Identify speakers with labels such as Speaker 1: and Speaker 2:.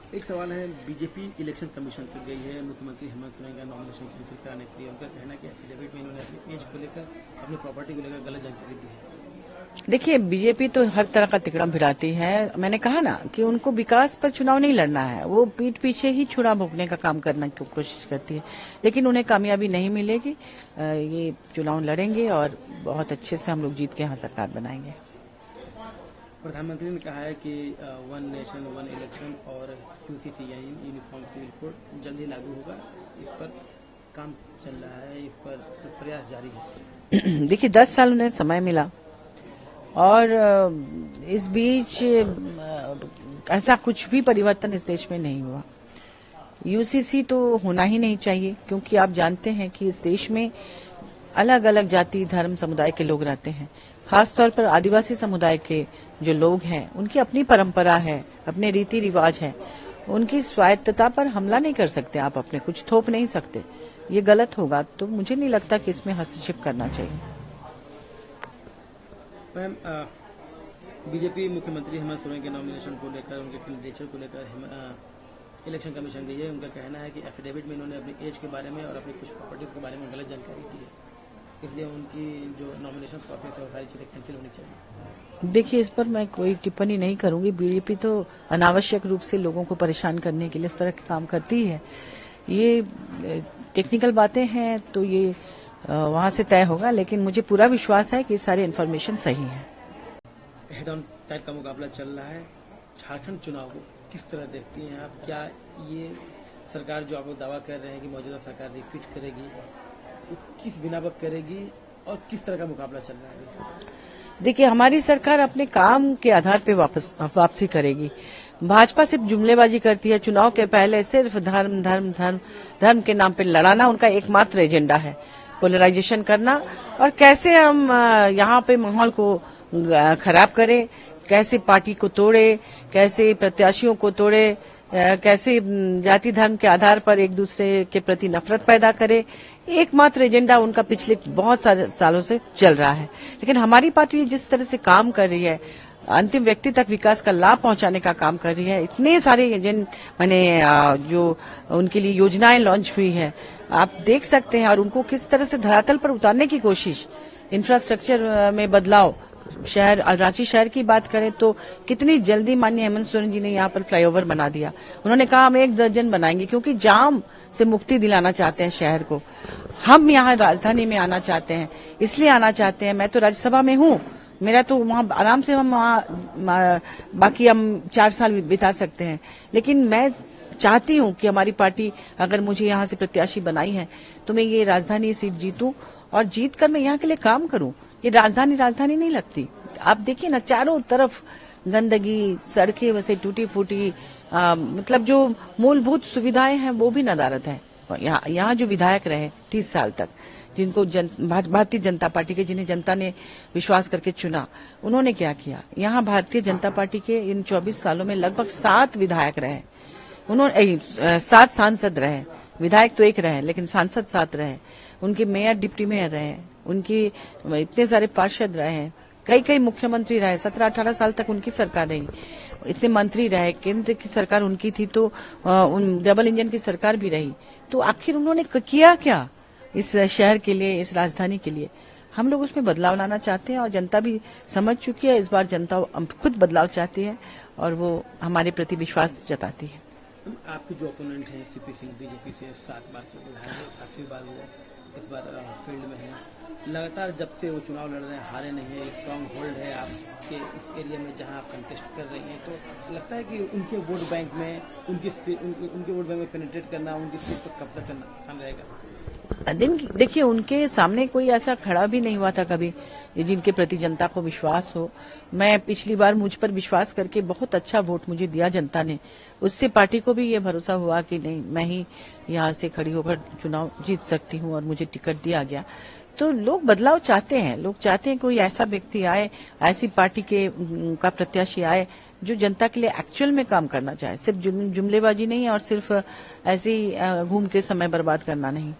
Speaker 1: एक सवाल है, बीजेपी इलेक्शन कमीशन तक गई है मुख्यमंत्री हेमंत सोरेन का नॉमिनेशन कराने के लिए। उनका कहना है कि एफिडेविट में इन्होंने अपनी एज को लेकर, अपनी प्रॉपर्टी को लेकर गलत जानकारी दी है।
Speaker 2: देखिए, बीजेपी तो हर तरह का तिकड़ा भिड़ाती है। मैंने कहा ना कि उनको विकास पर चुनाव नहीं लड़ना है, वो पीठ पीछे ही छुरा भोगने का काम करने की कोशिश करती है, लेकिन उन्हें कामयाबी नहीं मिलेगी। ये चुनाव लड़ेंगे और बहुत अच्छे से हम लोग जीत के यहाँ सरकार बनाएंगे।
Speaker 1: प्रधानमंत्री ने कहा है कि वन नेशन वन इलेक्शन और यूसीसी यानी यूनिफॉर्म सिविल कोड जल्द ही लागू होगा। इस पर काम चल रहा है, इस पर प्रयास जारी है।
Speaker 2: देखिए, 10 साल उन्हें समय मिला और इस बीच ऐसा कुछ भी परिवर्तन इस देश में नहीं हुआ। यूसीसी तो होना ही नहीं चाहिए, क्योंकि आप जानते हैं कि इस देश में अलग अलग जाति धर्म समुदाय के लोग रहते हैं। खासतौर पर आदिवासी समुदाय के जो लोग हैं, उनकी अपनी परंपरा है, अपने रीति रिवाज है। उनकी स्वायत्तता पर हमला नहीं कर सकते आप, अपने कुछ थोप नहीं सकते। ये गलत होगा, तो मुझे नहीं लगता कि इसमें हस्तक्षेप करना चाहिए।
Speaker 1: मैम, बीजेपी मुख्यमंत्री हेमंत सोरेन के नॉमिनेशन को लेकर, उनके कैंडिडेचर को लेकर इलेक्शन कमीशन गई है। उनका कहना है कि एफिडेविट में इन्होंने अपनी एज के बारे में और अपनी कुछ प्रॉपर्टी के बारे में गलत जानकारी दी है, इसलिए उनकी जो नॉमिनेशन प्रोसेस है वो सारी चीजें कैंसिल होनी चाहिए।
Speaker 2: देखिए, इस पर मैं कोई टिप्पणी नहीं करूंगी। बीजेपी तो अनावश्यक रूप से लोगों को परेशान करने के लिए इस तरह के काम करती है। ये टेक्निकल बातें हैं, तो ये वहां से तय होगा, लेकिन मुझे पूरा विश्वास है कि सारी इन्फॉर्मेशन सही है।
Speaker 1: हेड ऑन टाइप का मुकाबला चल रहा है। झारखंड चुनाव को किस तरह देखती हैं आप? क्या ये सरकार जो आप लोग दावा कर रहे हैं कि मौजूदा सरकार रिपीट करेगी, वो किस बिना पर करेगी और किस तरह का मुकाबला चल रहा है?
Speaker 2: देखिए, हमारी सरकार अपने काम के आधार पे वापसी करेगी। भाजपा सिर्फ जुमलेबाजी करती है। चुनाव के पहले सिर्फ धर्म धर्म धर्म धर्म के नाम पे लड़ाना उनका एकमात्र एजेंडा है, पोलराइजेशन करना, और कैसे हम यहाँ पे माहौल को खराब करें, कैसे पार्टी को तोड़े, कैसे प्रत्याशियों को तोड़े, कैसे जाति धर्म के आधार पर एक दूसरे के प्रति नफरत पैदा करे। एकमात्र एजेंडा उनका पिछले बहुत सारे सालों से चल रहा है। लेकिन हमारी पार्टी जिस तरह से काम कर रही है, अंतिम व्यक्ति तक विकास का लाभ पहुंचाने का काम कर रही है। इतने सारे जो उनके लिए योजनाएं लॉन्च हुई है, आप देख सकते हैं, और उनको किस तरह से धरातल पर उतारने की कोशिश, इंफ्रास्ट्रक्चर में बदलाव, शहर रांची शहर की बात करें तो कितनी जल्दी माननीय हेमंत सोरेन जी ने यहाँ पर फ्लाईओवर बना दिया। उन्होंने कहा हम 1 दर्जन बनाएंगे, क्योंकि जाम से मुक्ति दिलाना चाहते हैं शहर को। हम यहाँ राजधानी में आना चाहते हैं, इसलिए आना चाहते हैं। मैं तो राज्यसभा में हूँ, मेरा तो वहाँ आराम से हम बाकी हम 4 साल बिता सकते हैं, लेकिन मैं चाहती हूँ कि हमारी पार्टी अगर मुझे यहाँ से प्रत्याशी बनाई है तो मैं ये राजधानी सीट जीतूं, और जीत कर मैं यहाँ के लिए काम करूं। ये राजधानी नहीं लगती। आप देखिए ना, चारों तरफ गंदगी, सड़कें वैसे टूटी फूटी, मतलब जो मूलभूत सुविधाएं हैं वो भी नदारद है। यहाँ जो विधायक रहे 30 साल तक, जिनको भारतीय जनता पार्टी के, जिन्हें जनता ने विश्वास करके चुना, उन्होंने क्या किया? यहाँ भारतीय जनता पार्टी के इन 24 सालों में लगभग 7 विधायक रहे, उन्होंने 7 सांसद रहे। विधायक तो 1 रहे, लेकिन सांसद 7 रहे। उनके मेयर डिप्टी मेयर रहे, उनकी इतने सारे पार्षद रहे, कई मुख्यमंत्री रहे। 17-18 साल तक उनकी सरकार रही, इतने मंत्री रहे, केंद्र की सरकार उनकी थी, तो डबल इंजन की सरकार भी रही। तो आखिर उन्होंने किया क्या इस शहर के लिए, इस राजधानी के लिए? हम लोग उसमें बदलाव लाना चाहते हैं, और जनता भी समझ चुकी है। इस बार जनता खुद बदलाव चाहती है और वो हमारे प्रति विश्वास जताती है।
Speaker 1: आपके जो ओपोनेंट हैं सीपी सिंह, बीजेपी से 7 बार के विधायक हैं, 7वीं बार हुआ, इस बार फील्ड में है। लगातार जब से वो चुनाव लड़ रहे हैं, हारे नहीं है, स्ट्रांग होल्ड है आपके इस एरिया में जहां आप कंटेस्ट कर रही हैं। तो लगता है कि उनके वोट बैंक में उनके वोट बैंक में पेनिट्रेट करना, उनकी सीट पर कब्जा करना आसान रहेगा?
Speaker 2: देखिए, उनके सामने कोई ऐसा खड़ा भी नहीं हुआ था कभी जिनके प्रति जनता को विश्वास हो। मैं पिछली बार मुझ पर विश्वास करके बहुत अच्छा वोट मुझे दिया जनता ने, उससे पार्टी को भी ये भरोसा हुआ कि नहीं, मैं ही यहाँ से खड़ी होकर चुनाव जीत सकती हूँ, और मुझे टिकट दिया गया। तो लोग बदलाव चाहते हैं, लोग चाहते हैं कोई ऐसा व्यक्ति आए, ऐसी पार्टी का प्रत्याशी आए जो जनता के लिए एक्चुअल में काम करना चाहे, सिर्फ जुमलेबाजी नहीं और सिर्फ ऐसे ही घूम के समय बर्बाद करना नहीं।